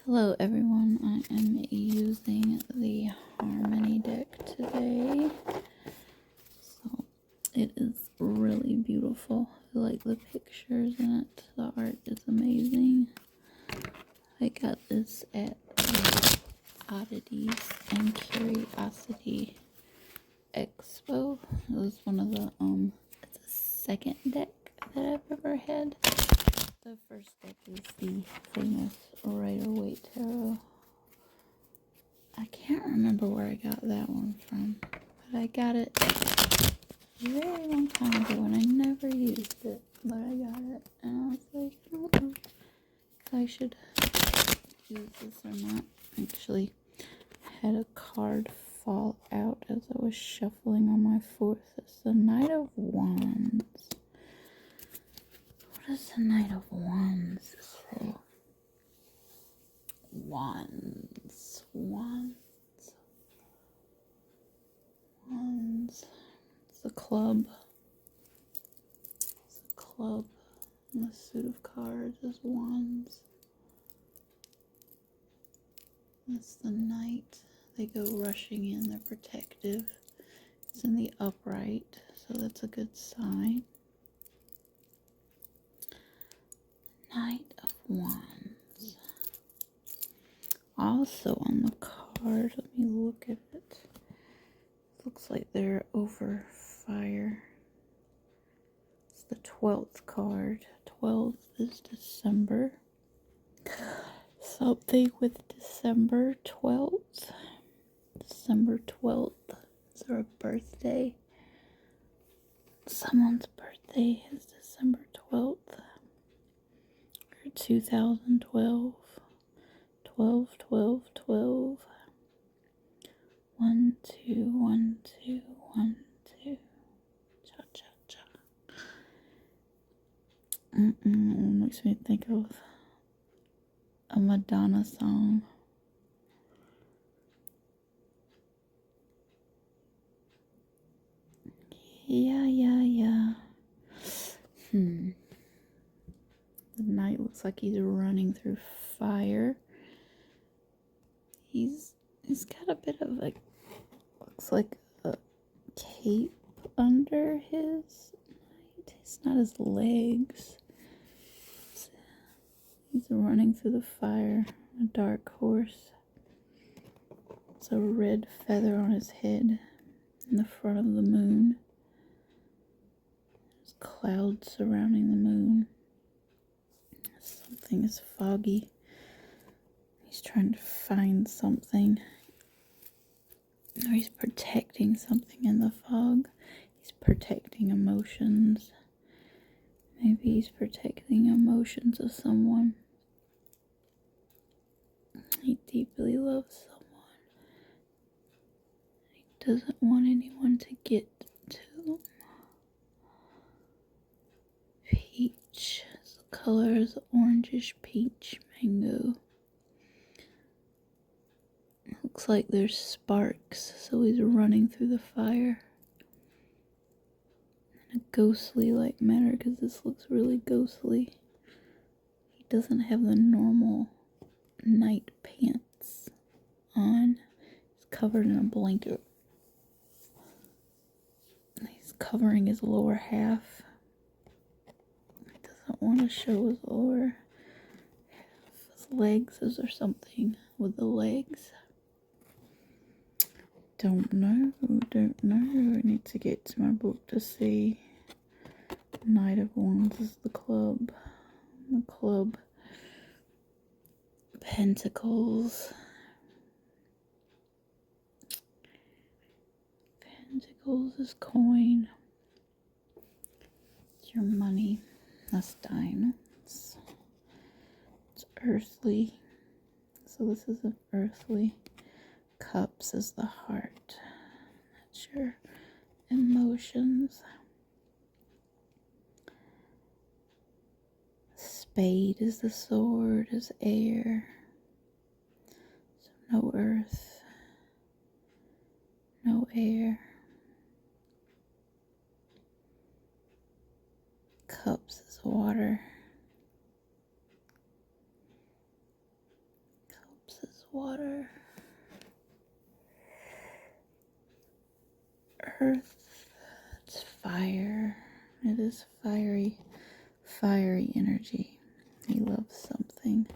Hello everyone, I am using the Harmony deck today. So it is really beautiful. I like the pictures in it. The art is amazing. I got this at the Oddities and Curiosity Expo. It was one of the it's a second deck that I've ever had. The first deck is the famous Rider-Waite Tarot. I can't remember where I got that one from, but I got it a very long time ago and I never used it, but I got it and I was like, I don't know if I should use this or not. Actually, I had a card fall out as I was shuffling on my fourth. It's the Knight of Wands. What does the Knight of Wands say? Wands. It's a club. It's a club. And the suit of cards is wands. That's the knight. They go rushing in. They're protective. It's in the upright, so that's a good sign. Knight of Wands. Also on the card, let me look at it. Looks like they're over fire. It's the 12th card. 12th is December. Something with December 12th. December 12th. Is there a birthday? Someone's birthday is December 12th. Or 2012. 12, 12, 12. 1, 2, 1, 2, 1, 2. Cha cha cha. Makes me think of a Madonna song. Yeah. The knight looks like he's running through fire. He's got a bit of a, looks like a cape under his knight. It's not his legs. He's running through the fire. A dark horse. It's a red feather on his head in the front of the moon. There's clouds surrounding the moon. Something is foggy. He's trying to find something. Or he's protecting something in the fog. He's protecting emotions. Maybe he's protecting emotions of someone. He deeply loves someone. He doesn't want anyone to get to him. Peach. The color is orangish peach mango. Looks like there's sparks, so he's running through the fire. In a ghostly like manner, because this looks really ghostly. He doesn't have the normal night pants on. He's covered in a blanket. He's covering his lower half. He doesn't want to show his lower half. His legs. Is there something with the legs? Don't know. I need to get to my book to see. Knight of Wands is the club. The club. Pentacles. Pentacles is coin. It's your money. That's diamonds. It's earthly. So this is an earthly. Cups is the heart. That's your emotions. Spade is the sword, is air. So no earth, no air. Cups is water. water. Earth, it's fire. It is fiery energy. He loves something.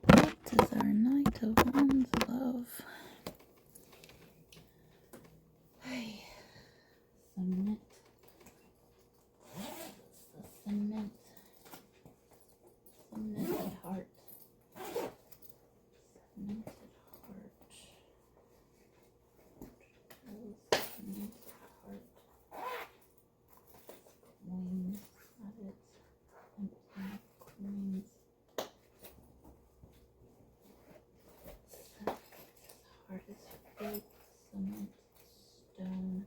What does our Knight of Wands love? Hey, cement. Cement. Cemented heart. Cemented heart. Cemented heart. Queens. Not it. Empty queens. Heart is filled. Cement. Stone.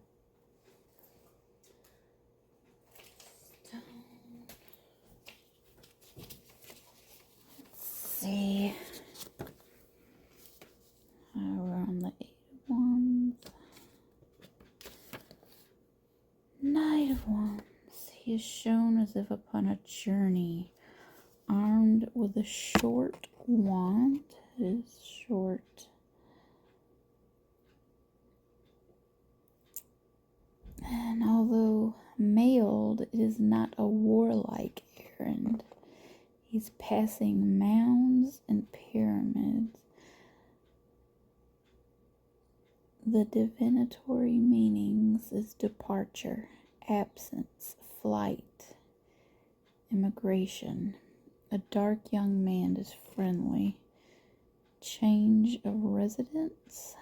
See. We're on the 8 of Wands. Knight of Wands. He is shown as if upon a journey, armed with a short wand. It is short. And although mailed, it is not a warlike errand. He's passing mounds and pyramids. The divinatory meanings is departure, absence, flight, immigration. A dark young man is friendly. Change of residence.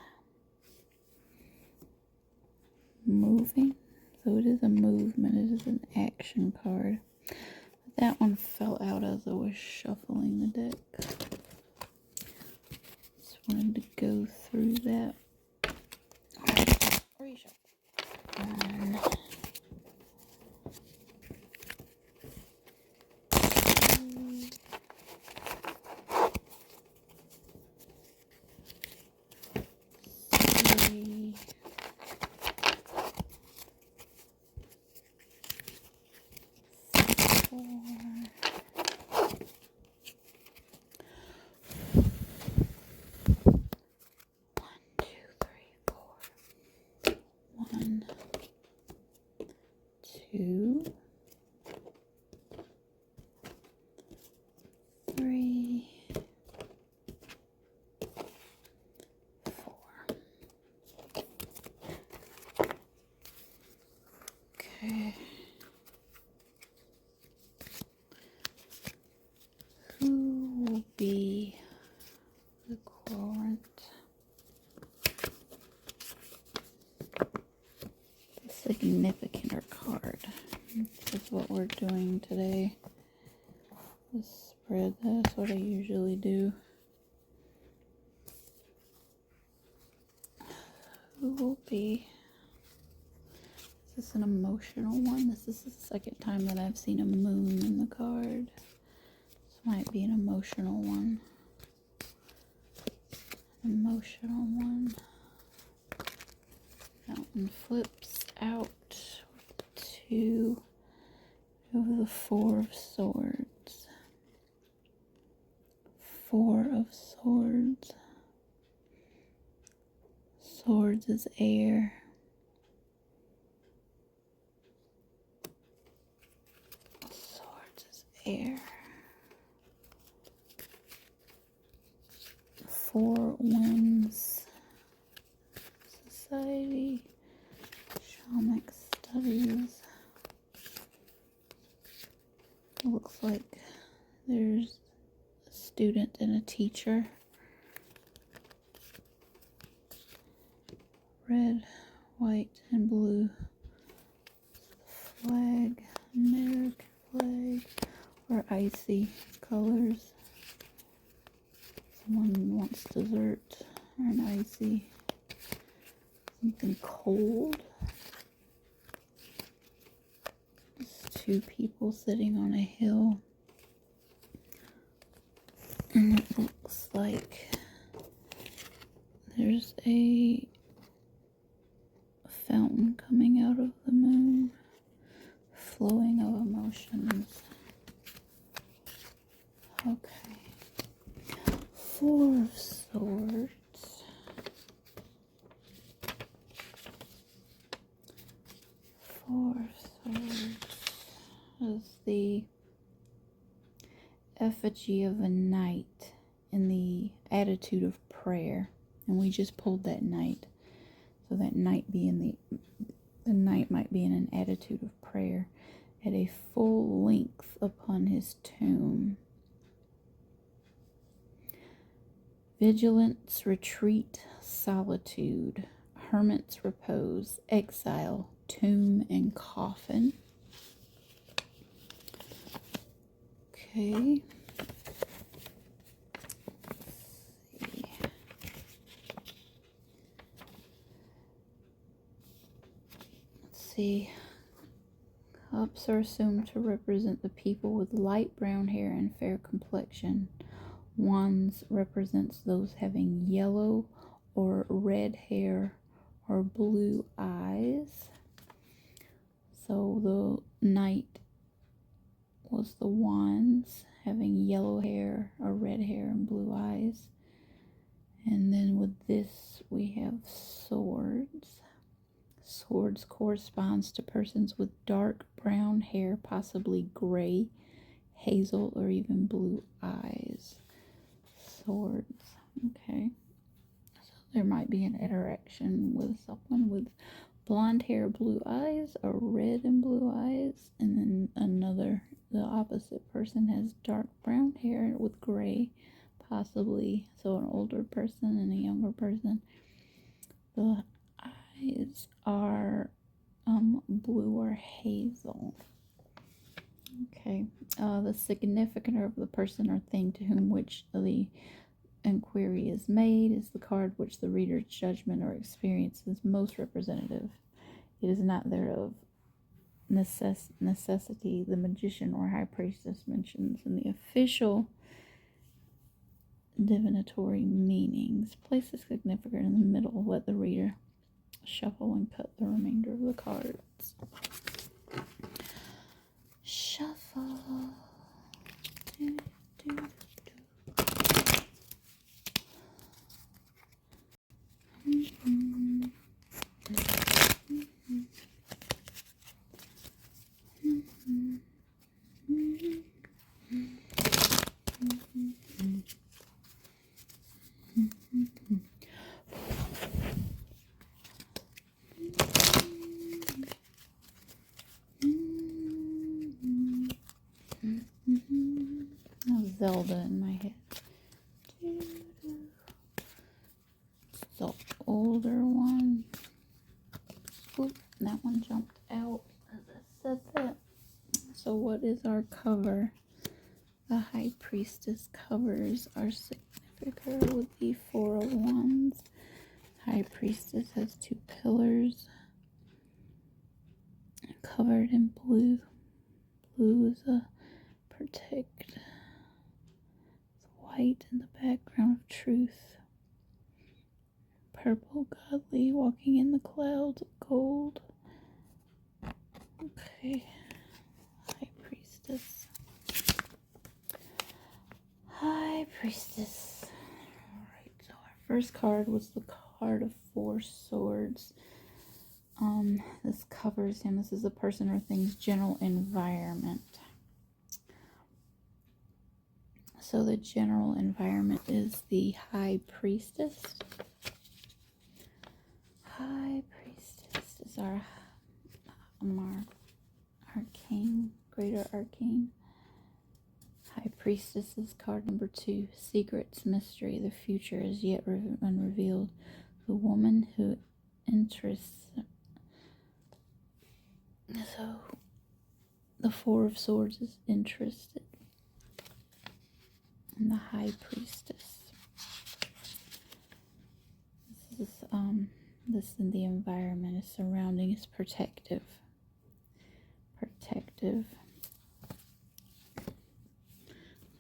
Moving. So it is a movement. It is an action card. That one fell out as I was shuffling the deck. Just wanted to go through that. Reshuffle. 1, 2, 3, 4. 1, 2, 3, 4. Okay. Who will be the querent? The significanter card. That's what we're doing today. The spread, that's what I usually do. Who will be? Is this an emotional one? This is the second time that I've seen a moon in the card. This might be an emotional one. Emotional one. That one flips out to over the 4 of Swords. 4 of Swords. Swords is air. Swords is air. 4 Winds. Society. Shamanic Studies. It looks like there's a student and a teacher. Red, white, and blue. Flag, American flag, or icy colors. Someone wants dessert or an icy. Something cold. Just 2 people sitting on a hill. And it looks like there's a fountain coming out of the moon. Flowing of emotions. Okay. 4 of Swords. Four of Swords is the effigy of a knight in the attitude of prayer. And we just pulled that knight. So that knight being the knight might be in an attitude of prayer at a full length upon his tomb. Vigilance, retreat, solitude, hermit's repose, exile, tomb, and coffin. Okay. Let's see. Cups are assumed to represent the people with light brown hair and fair complexion. Wands represents those having yellow or red hair or blue eyes. So the knight was the wands, having yellow hair or red hair and blue eyes. And then with this we have swords. Swords corresponds to persons with dark brown hair, possibly gray, hazel, or even blue eyes. Swords. Okay. So there might be an interaction with someone with blonde hair, blue eyes, or red and blue eyes, and then the opposite person has dark brown hair with gray, possibly, so an older person and a younger person. The eyes are blue or hazel. Okay. The significator of the person or thing to whom which the inquiry is made is the card which the reader's judgment or experience is most representative. It is not thereof necessity the magician or high priestess mentions in the official divinatory meanings. Place the significator in the middle. Let the reader shuffle and cut the remainder of the cards. Shuffle. Do, do, do. Zelda in my head. It's the older one. Oop, that one jumped out as I said that. So what is our cover? The High Priestess covers our significator with the Four of Wands. High Priestess has two pillars covered in blue. Blue is a protect. White in the background of truth. Purple, godly, walking in the clouds of gold. Okay. High Priestess. High Priestess. Alright, so our first card was the card of Four Swords. This covers him. This is a person or thing's general environment. So the general environment is the High Priestess. High Priestess is our arcane, greater arcane. High Priestess is card number 2. Secrets, mystery, the future is yet unrevealed. The woman who interests. So the Four of Swords is interested. And the High Priestess. This is the environment, is surrounding, is protective. Protective.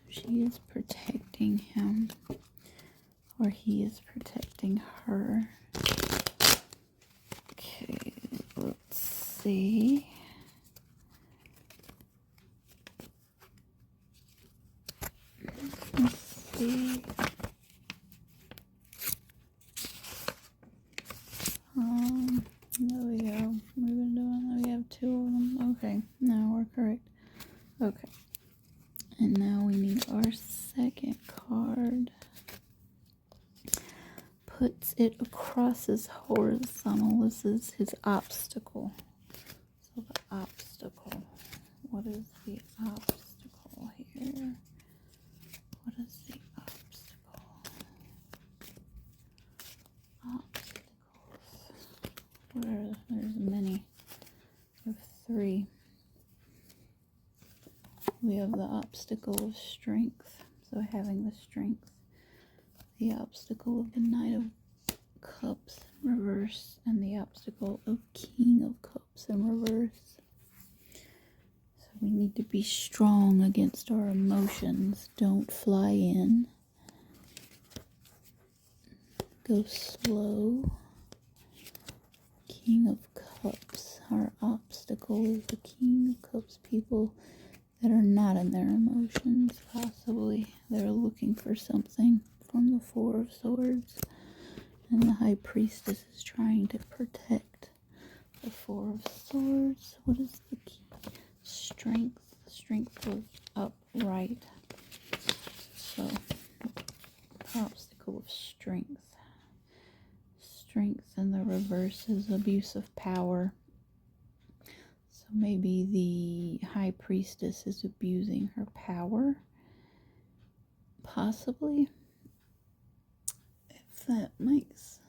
She is protecting him, or he is protecting her. Okay, let's see. See. There we go. We've been doing that. We have 2 it crosses horizontal. This is his obstacle. So the obstacle. What is the obstacle here? What is the obstacle? Obstacles. There's many. We have 3. We have the obstacle of strength. So having the strength. The obstacle of the Knight of Cups in reverse. And the obstacle of King of Cups in reverse. So we need to be strong against our emotions. Don't fly in. Go slow. King of Cups. Our obstacle is the King of Cups. People that are not in their emotions, possibly. They're looking for something from the 4 of Swords. And the High Priestess is trying to protect the 4 of Swords. What is the key? Strength. Strength was upright. So, obstacle of strength. Strength in the reverse is abuse of power. So maybe the High Priestess is abusing her power. Possibly. If that makes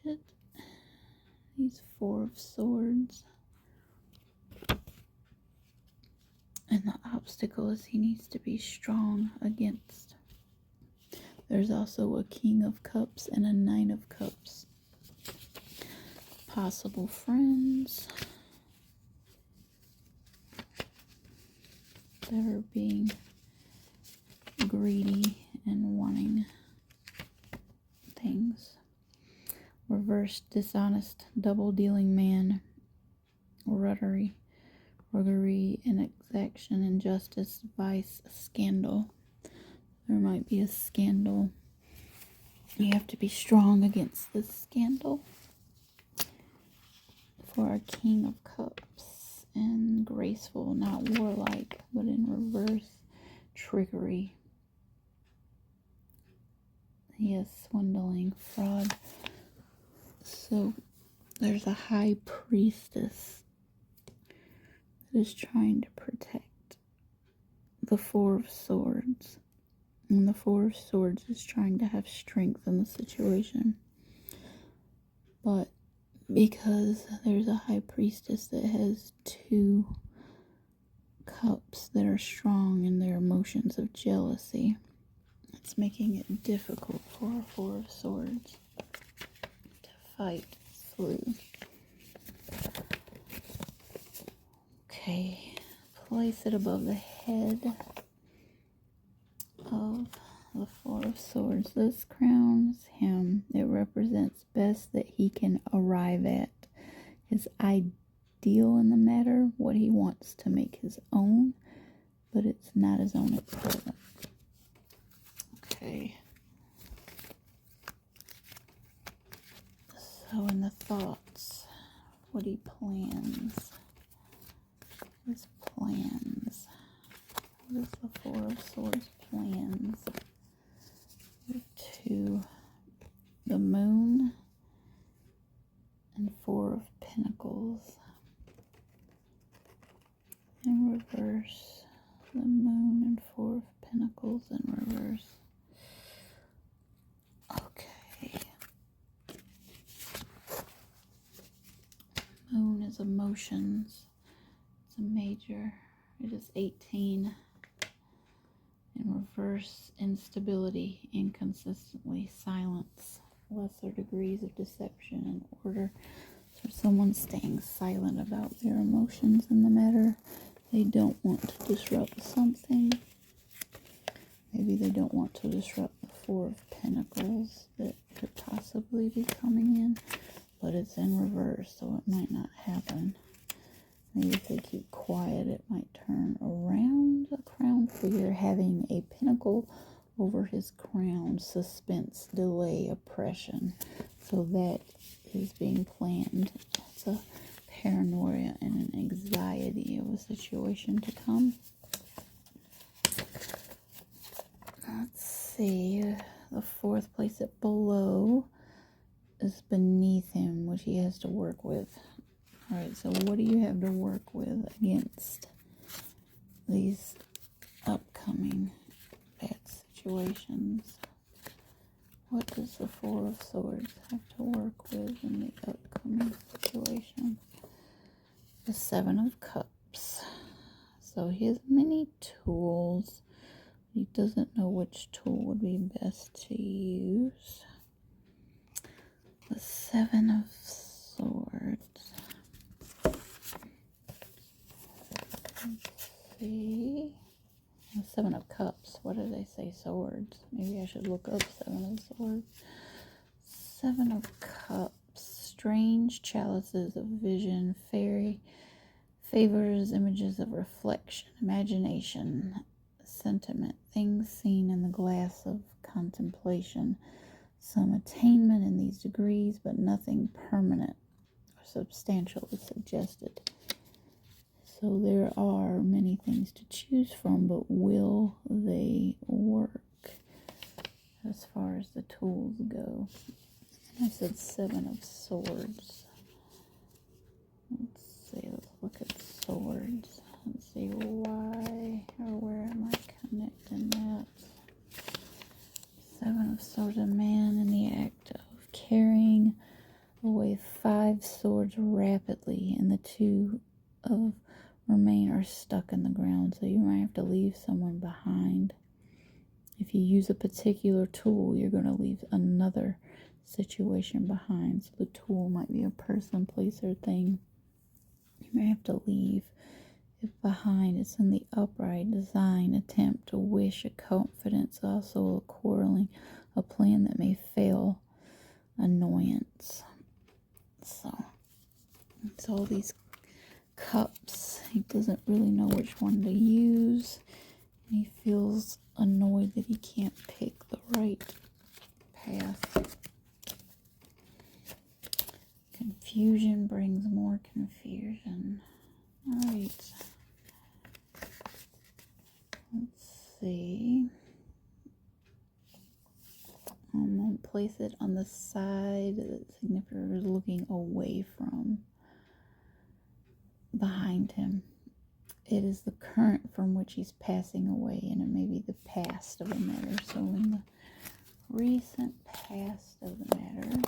it. These 4 of Swords. And the obstacle is he needs to be strong against. There's also a King of Cups and a Knight of Cups. Possible friends that are being greedy and wanting things. Reverse, dishonest, double-dealing man. Ruggery, and exaction, injustice, vice, scandal. There might be a scandal. You have to be strong against this scandal. For our King of Cups, and graceful, not warlike, but in reverse, trickery. Yes, swindling, fraud. So there's a High Priestess that is trying to protect the 4 of Swords. And the 4 of Swords is trying to have strength in the situation. But because there's a High Priestess that has 2 cups that are strong in their emotions of jealousy, it's making it difficult for a 4 of Swords to fight through. Okay, place it above the head of the 4 of Swords. This crowns him. It represents best that he can arrive at. His ideal in the matter, what he wants to make his own, but it's not his own at present. Okay. So in the thoughts, what he plans. His plans. What is the 4 of Swords plans? To the Moon and 4 of Pentacles. In reverse. The Moon and 4 of Pentacles in reverse. Okay. Moon is emotions. It's a major. It is 18. In reverse, instability, inconsistently, silence, lesser degrees of deception and order. So someone's staying silent about their emotions in the matter. They don't want to disrupt something. Maybe they don't want to disrupt the 4 of Pentacles that could possibly be coming in, but it's in reverse, so it might not happen. Maybe if they keep quiet, it might turn around. A crown figure having a pentacle over his crown. Suspense, delay, oppression. So that is being planned. It's a paranoia and an anxiety of a situation to come. see. The fourth place it below is beneath him, which he has to work with. Alright, so what do you have to work with against these upcoming bad situations? What does the Four of Swords have to work with in the upcoming situation? The Seven of Cups. So he has many tools. He doesn't know which tool would be best to use. The Seven of Swords. Let's see. The Seven of Cups. What did they say? Swords. Maybe I should look up Seven of Swords. Seven of Cups. Strange chalices of vision. Fairy favors, images of reflection, imagination, sentiment, things seen in the glass of contemplation. Some attainment in these degrees, but nothing permanent or substantial is suggested. So there are many things to choose from, but will they work as far as the tools go? I said Seven of Swords. Let's see, let's look at swords. Let's see why or where am I connecting that? Seven of Swords, a man in the act of carrying away 5 swords rapidly, and the 2 of remain are stuck in the ground, so you might have to leave someone behind. If you use a particular tool, you're going to leave another situation behind. So the tool might be a person, place, or thing. You may have to leave it behind. It's in the upright, design, attempt, a wish, a confidence, also a quarreling, a plan that may fail, annoyance. So it's all these cups. He doesn't really know which one to use. And he feels annoyed that he can't pick the right path. Confusion brings more confusion. Alright. Let's see. I'm going to place it on the side that the significator is looking away from. Behind him. It is the current from which he's passing away, and it may be the past of the matter. So in the recent past of the matter,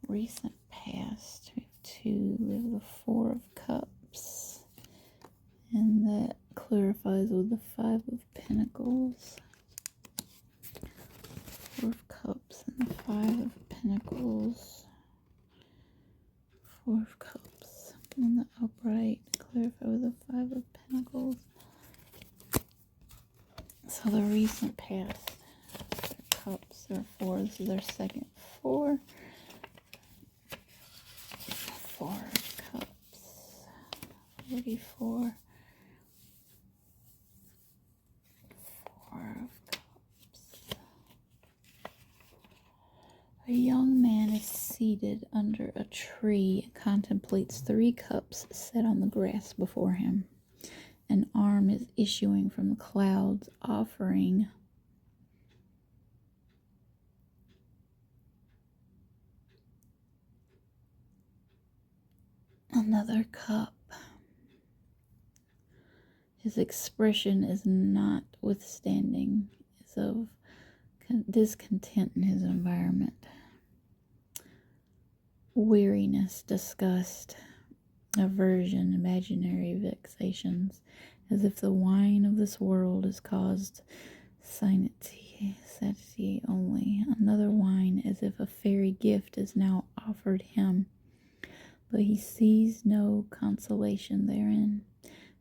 recent past, we have 2, we have the 4 of Cups, and that clarifies with the 5 of Pentacles. 4 of Cups and the 5 of Pentacles. 4 of Cups on the upright, clarify with the 5 of Pentacles. So the recent past, their cups, their 4, this is their second 4. 4 of Cups, 44. 4 of Cups. A young man is seated under a tree and contemplates 3 cups set on the grass before him. An arm is issuing from the clouds, offering another cup. His expression is notwithstanding is of discontent in his environment. Weariness, disgust, aversion, imaginary vexations, as if the wine of this world has caused satiety only. Another wine, as if a fairy gift is now offered him, but he sees no consolation therein.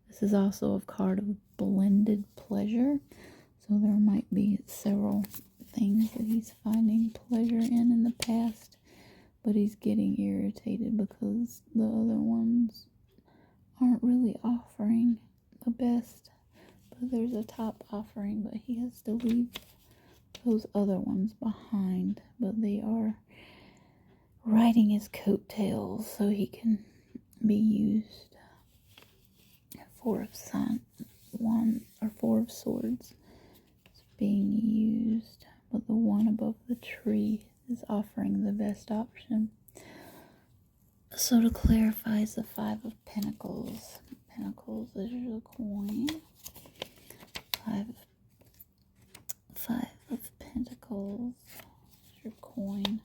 This is also a card of blended pleasure, so there might be several things that he's finding pleasure in the past, but he's getting irritated because the other ones aren't really offering the best. But there's a top offering, but he has to leave those other ones behind. But they are riding his coattails so he can be used. 4 of Swords. being used, but the one above the tree is offering the best option. So to clarify, it's the Five of Pentacles. Pentacles is your coin. Five of Pentacles is your coin.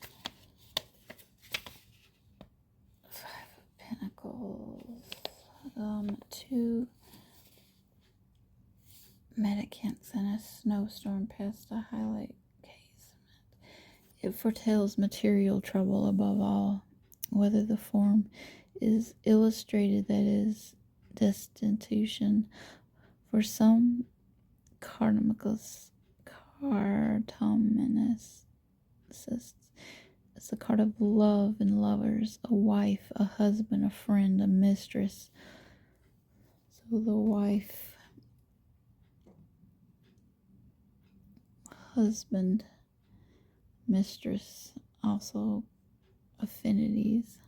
Five of Pentacles. Two medicants and a snowstorm past a highlight casement. It foretells material trouble above all. Whether the form is illustrated, that is destitution. For some, cartominous. It's a card of love and lovers, a wife, a husband, a friend, a mistress. So the wife, husband, mistress, also affinities,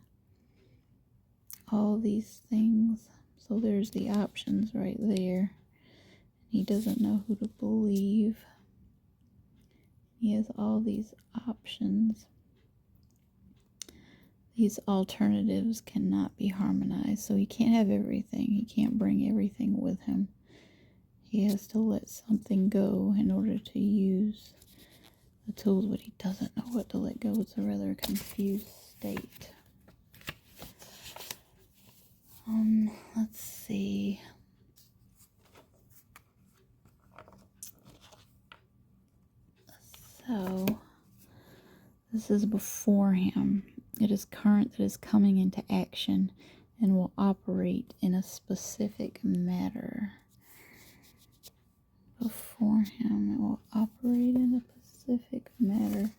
all these things. So there's the options right there. He doesn't know who to believe. He has all these options. These alternatives cannot be harmonized. So he can't have everything. He can't bring everything with him. He has to let something go in order to use the tools, but he doesn't know what to let go. It's a rather confused state. Let's see. So, this is before him. It is current that is coming into action and will operate in a specific matter. Before him, it will operate in a specific matter.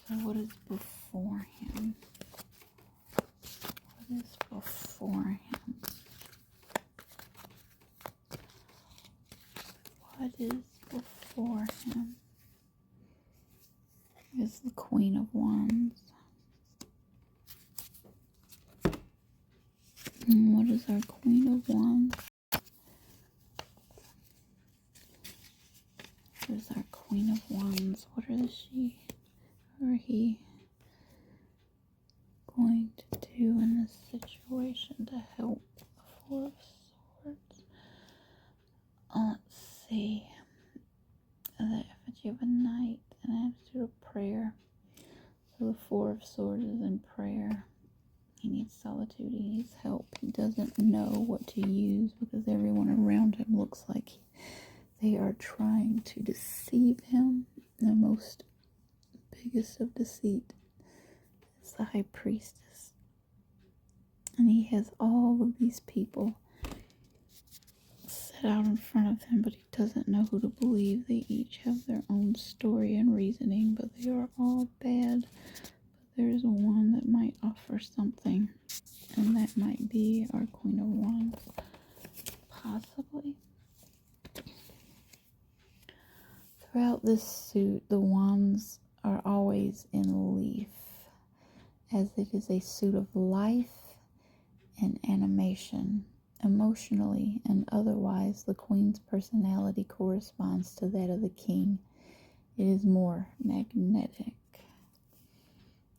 So what is before him? What is before him? What is before him? Is the Queen of Wands. And what is our Queen of Wands? What is our Queen of Wands? What is she or he going to do in this situation to help the Four of Swords? Let's see. The effigy of a knight, an attitude of prayer. So the Four of Swords is in prayer. He needs solitude. He needs help. He doesn't know what to use because everyone around him looks like they are trying to deceive him. The most biggest of deceit is the High Priestess. And he has all of these people set out in front of him, but he doesn't know who to believe. They each have their own story and reasoning, but they are all bad. There's one that might offer something, and that might be our Queen of Wands, possibly. Throughout this suit, the wands are always in leaf, as it is a suit of life and animation. Emotionally and otherwise, the Queen's personality corresponds to that of the King. It is more magnetic.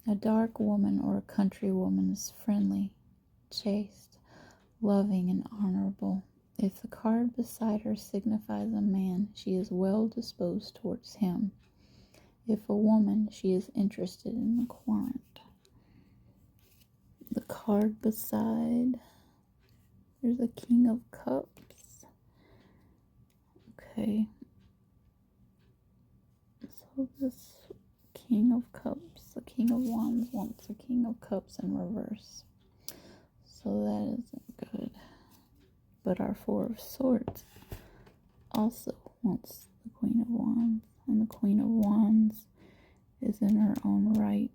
A dark woman or a country woman is friendly, chaste, loving, and honorable. If the card beside her signifies a man, she is well disposed towards him. If a woman, she is interested in the querent. The card beside, there's a King of Cups. Okay. So this King of Cups, the King of Wands wants the King of Cups in reverse. So that isn't good. But our Four of Swords also wants the Queen of Wands. And the Queen of Wands is in her own right.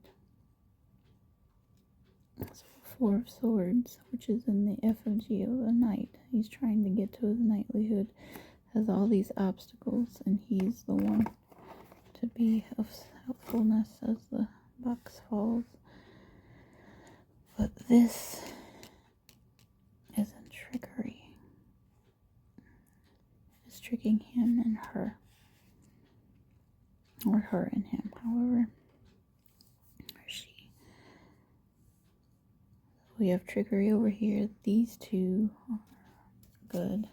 So Four of Swords, which is in the effigy of a knight. He's trying to get to his knightlyhood. Has all these obstacles, and he's the one to be of helpfulness as the box falls. But this isn't trickery. It's tricking him and her. her and him, however. Or she. We have trickery over here. These two are good.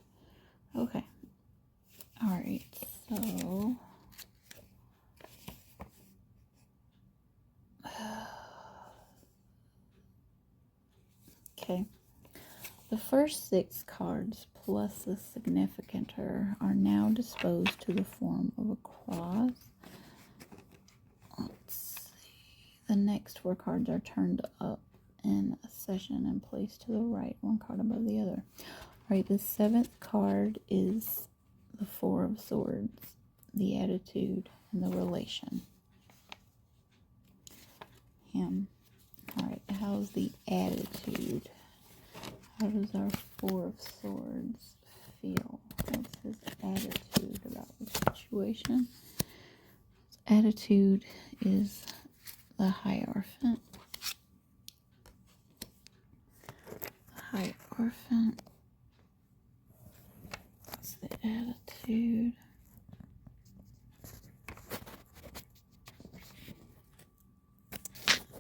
Okay. Alright, so... Okay. The first 6 cards plus the significanter are now disposed to the form of a cross. Let's see. The next 4 cards are turned up in a session and placed to the right, one card above the other. Alright, the 7th card is the 4 of Swords, the attitude, and the relation. Him. Alright, how's the attitude? How does our 4 of Swords feel? What's his attitude about the situation? His attitude is the Hierophant. The Hierophant. That's the attitude.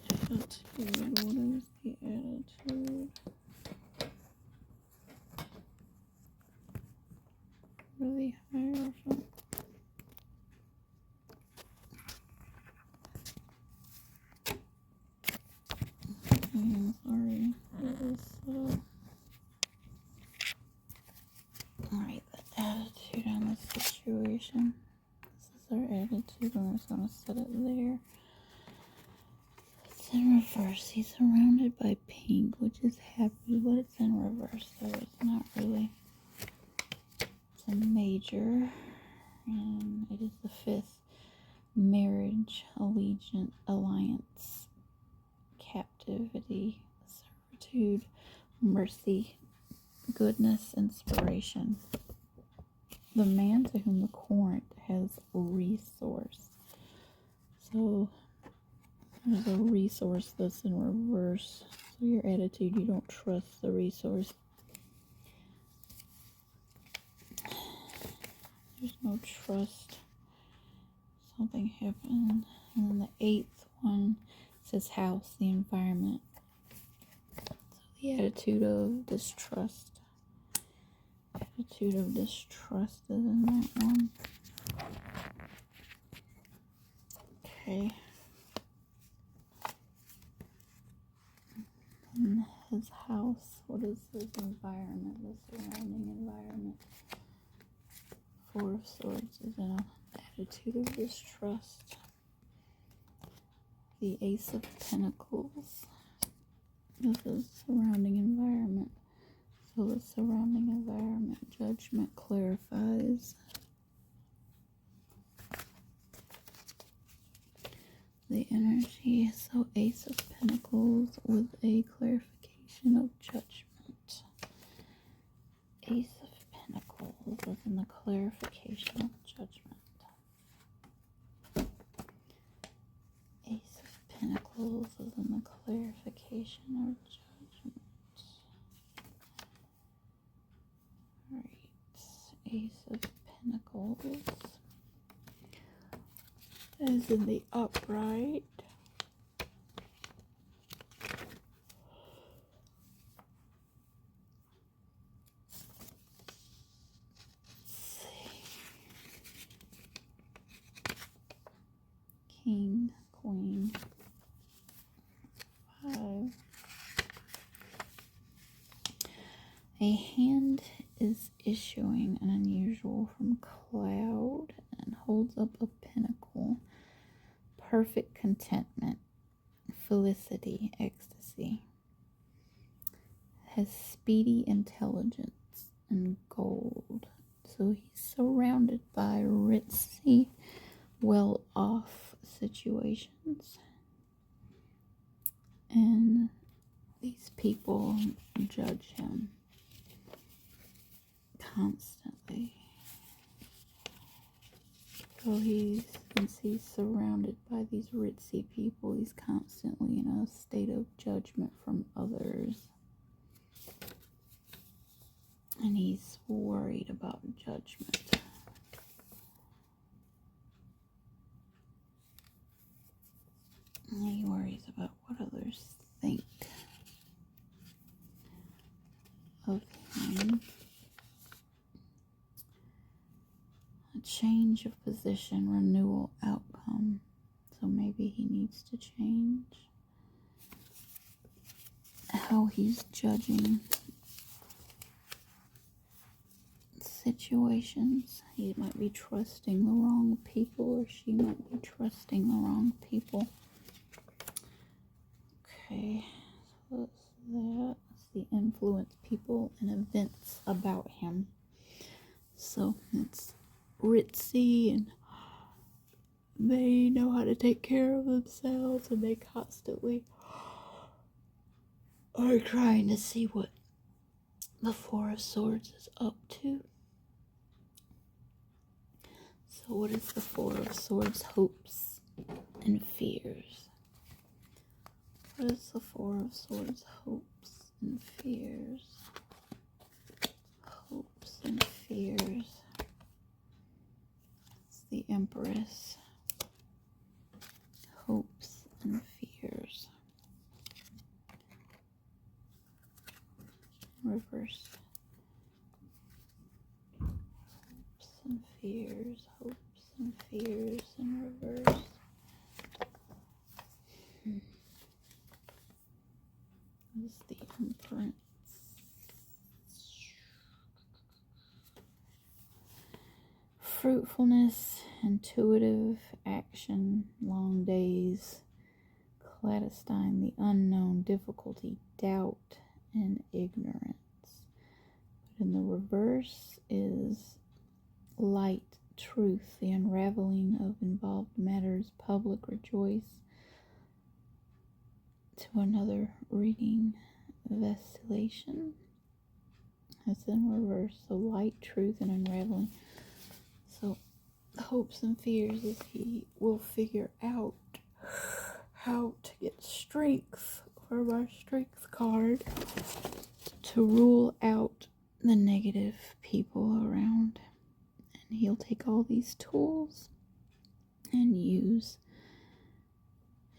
Attitude. What is the attitude? Really Hierophant. I'm sorry. It is alright, the attitude on the situation. This is our attitude. I'm just gonna set it there. It's in reverse. He's surrounded by pink, which is happy, but it's in reverse, so it's not really. It's a major, and it is the 5th. Marriage, alliance, captivity, servitude, mercy, goodness, inspiration. The man to whom the current has resource. So there's a resource that's in reverse. So your attitude, you don't trust the resource. There's no trust. Something happened. And then the 8th one says house, the environment. So the attitude of distrust. Attitude of distrust is in that one. Okay. And his house, what is his environment, the surrounding environment? 4 of Swords is in an attitude of distrust. The Ace of Pentacles. This is surrounding environment. So the surrounding environment, judgment clarifies. The energy, so Ace of Pentacles with a clarification of judgment. Ace of Pentacles is in the clarification of judgment. Ace of Pentacles is in the clarification of judgment. Alright, Ace of Pentacles is in the upright. King, Queen, 5. A hand is issuing an unusual from cloud and holds up a pinnacle. Perfect contentment, felicity, ecstasy. Has speedy intelligence and gold. So he's surrounded by ritzy, well-off situations. And these people judge him constantly. So since he's surrounded by these ritzy people, he's constantly in a state of judgment from others. And he's worried about judgment. change of position, renewal, outcome. So maybe he needs to change how he's judging situations. He might be trusting the wrong people, or she might be trusting the wrong people. Okay, so that's that. That's the influence, people, and events about him. So it's ritzy, and they know how to take care of themselves, and they constantly are trying to see what the Four of Swords is up to. So what is the Four of Swords' hopes and fears? What is the Four of Swords' hopes and fears? Hopes and fears. It's the Empress. Hopes and fears. Reverse. Hopes and fears. Hopes and fears in reverse. This is the Empress. Fruitfulness, intuitive action, long days, clandestine, the unknown, difficulty, doubt, and ignorance. But in the reverse is light, truth, the unraveling of involved matters, public rejoice. To another reading, vacillation. It's in reverse, so light, truth, and unraveling. So hopes and fears is he will figure out how to get strength from our strength card to rule out the negative people around. And he'll take all these tools and use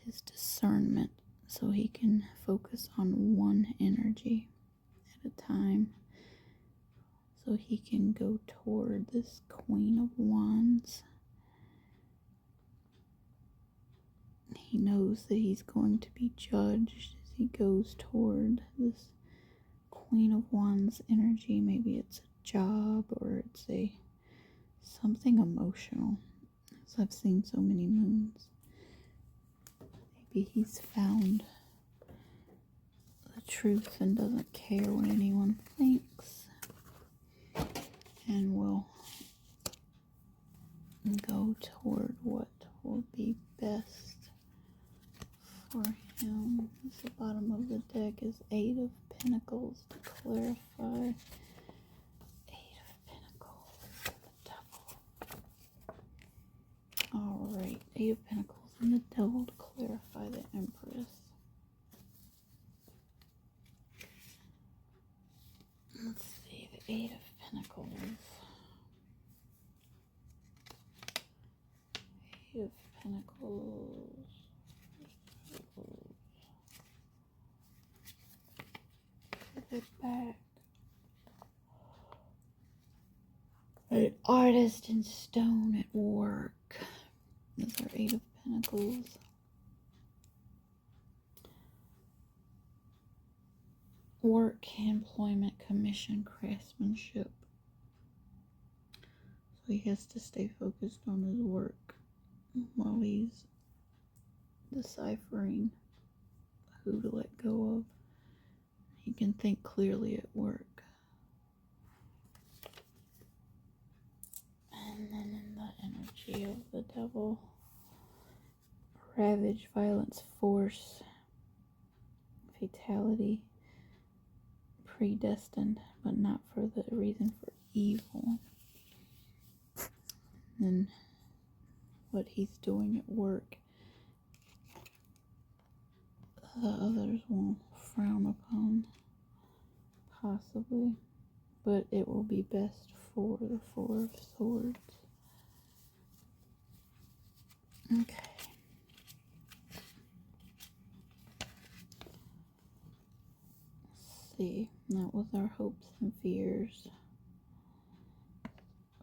his discernment so he can focus on one energy at a time. So he can go toward this Queen of Wands. He knows that he's going to be judged as he goes toward this Queen of Wands energy. Maybe it's a job, or it's something emotional. As I've seen so many moons. Maybe he's found the truth and doesn't care what anyone thinks, and will go toward what will be best for him. The bottom of the deck is Eight of Pentacles to clarify. Eight of Pentacles and the Devil. Alright, Eight of Pentacles and the Devil to clarify the Empress. Let's see, the Eight of Pentacles. Eight of Pentacles. Put it back. An artist in stone at work. These are Eight of Pentacles. Work, employment, commission, craftsmanship. So he has to stay focused on his work while he's deciphering who to let go of. He can think clearly at work. And then in the energy of the Devil, ravage, violence, force, fatality, predestined, but not for the reason for evil. And what he's doing at work, the others will frown upon, possibly, but it will be best for the Four of Swords. Okay. Let's see. That was our hopes and fears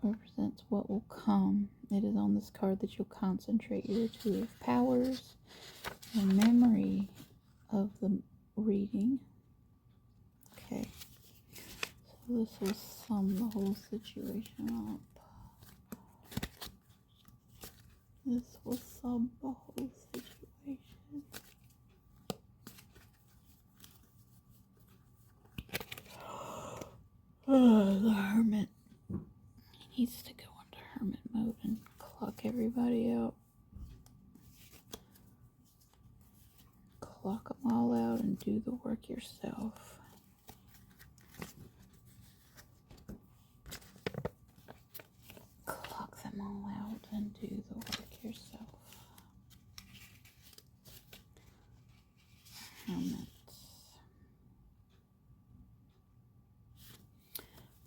represents what will come. It is on this card that you'll concentrate your Two of Powers, the memory of the reading. Okay, so this will sum the whole situation up. This will sum the whole situation. The Hermit. He needs to go into Hermit mode and clock everybody out. Clock them all out and do the work yourself. Clock them all out and do the work yourself. Hermits.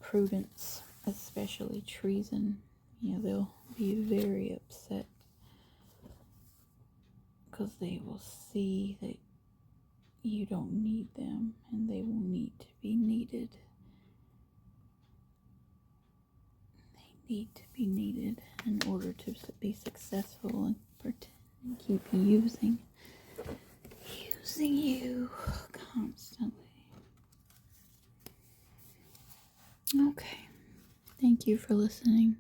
Prudence, especially treason. They'll be very upset because they will see that you don't need them and they will need to be needed. They need to be needed in order to be successful and keep using you constantly. Okay. Thank you for listening.